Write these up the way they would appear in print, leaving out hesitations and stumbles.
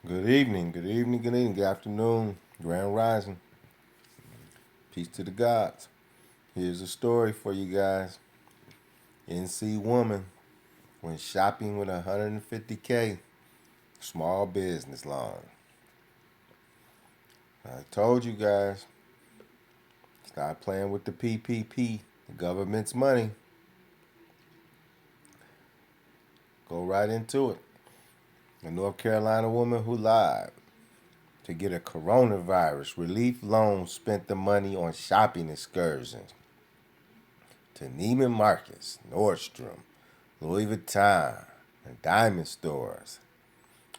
Good evening, good evening, good evening, good afternoon, grand rising. Peace to the gods. Here's a story for you guys. NC woman went shopping with 150K small business loan. I told you guys, stop playing with the PPP, the government's money. Go right into it. A North Carolina woman who lied to get a coronavirus relief loan spent the money on shopping excursions to Neiman Marcus, Nordstrom, Louis Vuitton, and diamond stores.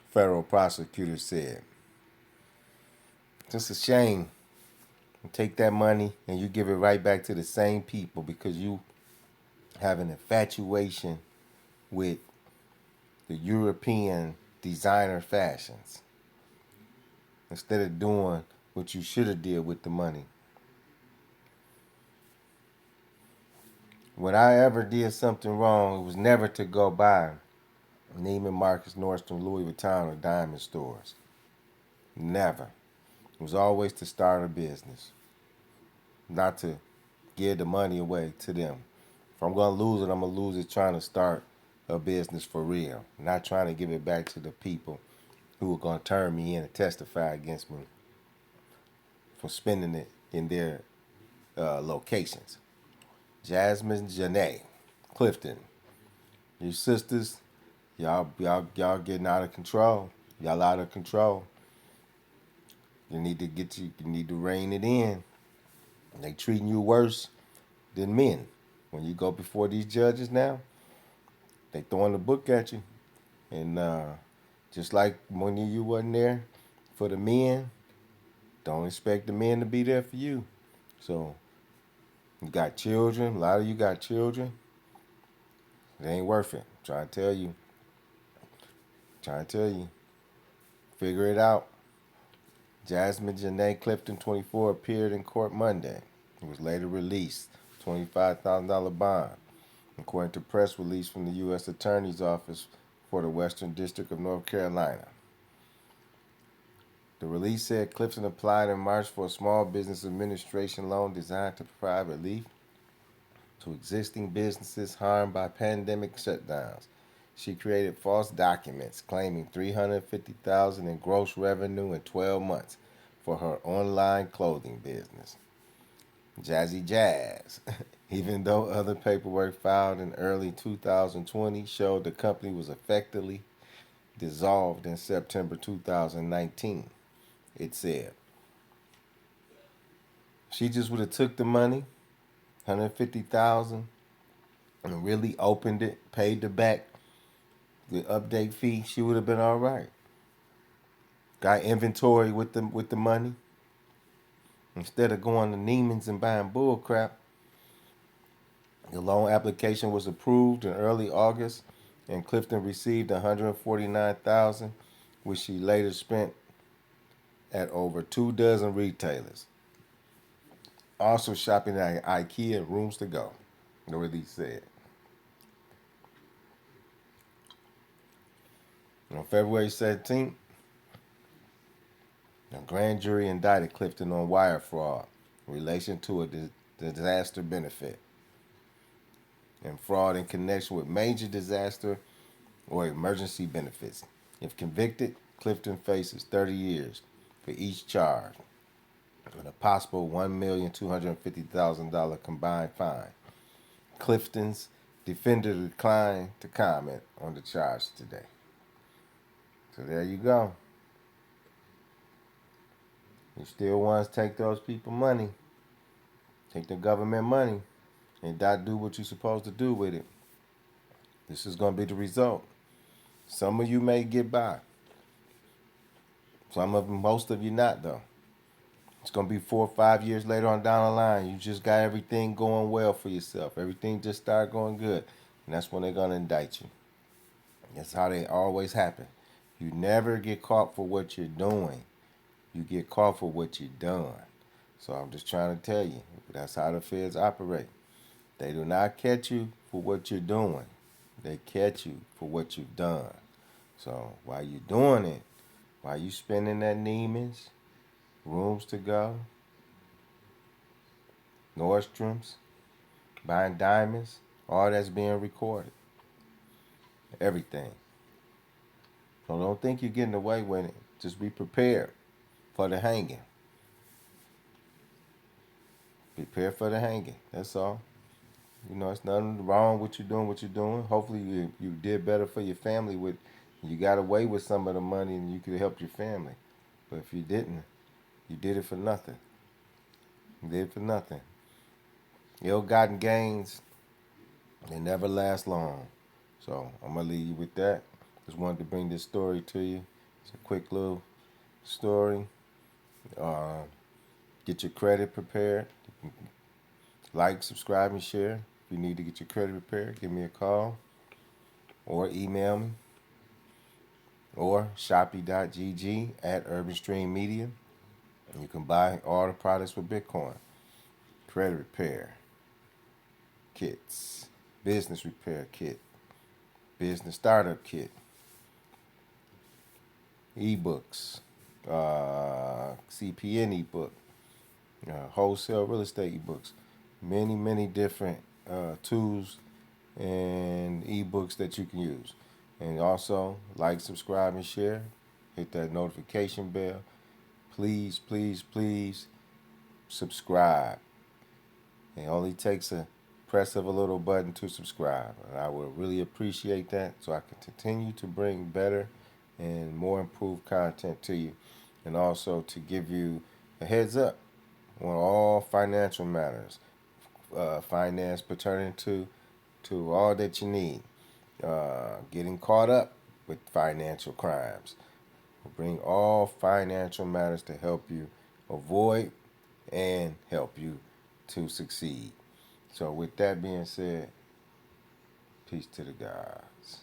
Federal prosecutor said, "It's just a shame. You take that money and you give it right back to the same people because you have an infatuation with the European designer fashions instead of doing what you should have did with the money. When I ever did something wrong, it was never to go buy Neiman Marcus, Nordstrom, Louis Vuitton, or diamond stores. Never. It was always to start a business, not to give the money away to them. If I'm going to lose it, I'm going to lose it trying to start a business for real, not trying to give it back to the people who are going to turn me in and testify against me for spending it in their locations. Jasmine Janae, Clifton, your sisters, y'all getting out of control. Y'all out of control. You need to rein it in. They treating you worse than men. When you go before these judges now, they throwing the book at you. And just like when you wasn't there for the men, don't expect the men to be there for you. So you got children. A lot of you got children. It ain't worth it. I'm trying to tell you. Trying to tell you. Figure it out. Jasmine Janae Clifton, 24, appeared in court Monday. He was later released, $25,000 bond, according to press release from the U.S. Attorney's Office for the Western District of North Carolina. The release said Clifton applied in March for a small business administration loan designed to provide relief to existing businesses harmed by pandemic shutdowns. She created false documents claiming $350,000 in gross revenue in 12 months for her online clothing business, Jazzy Jazz. Even though other paperwork filed in early 2020 showed the company was effectively dissolved in September 2019, it said. She just would have took the money, 150,000, and really opened it, paid the back the update fee, she would have been all right. Got inventory with the money. Instead of going to Neiman's and buying bull crap, the loan application was approved in early August, and Clifton received $149,000, which she later spent at over 24 retailers. Also shopping at IKEA and Rooms to Go, the release said. On February 17th, a grand jury indicted Clifton on wire fraud in relation to a disaster benefit and fraud in connection with major disaster or emergency benefits. If convicted, Clifton faces 30 years for each charge with a possible $1,250,000 combined fine. Clifton's defender declined to comment on the charge today. So there you go. You still want to take those people money, take the government money, and not do what you're supposed to do with it. This is going to be the result. Some of you may get by. Most of you not though. It's going to be 4 or 5 years later on down the line. You just got everything going well for yourself. Everything just started going good. And that's when they're going to indict you. That's how they always happen. You never get caught for what you're doing. You get caught for what you've done. So I'm just trying to tell you, that's how the feds operate. They do not catch you for what you're doing. They catch you for what you've done. So while you're doing it, While you spending at Neiman's, Rooms to Go, Nordstrom's, buying diamonds, all that's being recorded. Everything. So don't think you're getting away with it. Just be prepared for the hanging. Prepare for the hanging. That's all. It's nothing wrong with you doing what you're doing. Hopefully you did better for your family with you got away with some of the money and you could help your family. But if you didn't, you did it for nothing. You did it for nothing. Ill-gotten gains, they never last long. So I'm gonna leave you with that. Just wanted to bring this story to you. It's a quick little story. Uh, get your credit prepared. Like, subscribe, and share. If you need to get your credit prepared, give me a call or email me or shoppy.gg@urbanstreammedia. And you can buy all the products with Bitcoin. Credit repair kits, business repair kit, business startup kit, ebooks, CPN ebook, wholesale real estate ebooks, many different tools and ebooks that you can use. And also, like, subscribe, and share. Hit that notification bell. Please, please, please subscribe. It only takes a press of a little button to subscribe. And I would really appreciate that so I can continue to bring better and more improved content to you. And also to give you a heads up on all financial matters, finance pertaining to all that you need, getting caught up with financial crimes. We'll bring all financial matters to help you avoid and help you to succeed. So with that being said, peace to the gods.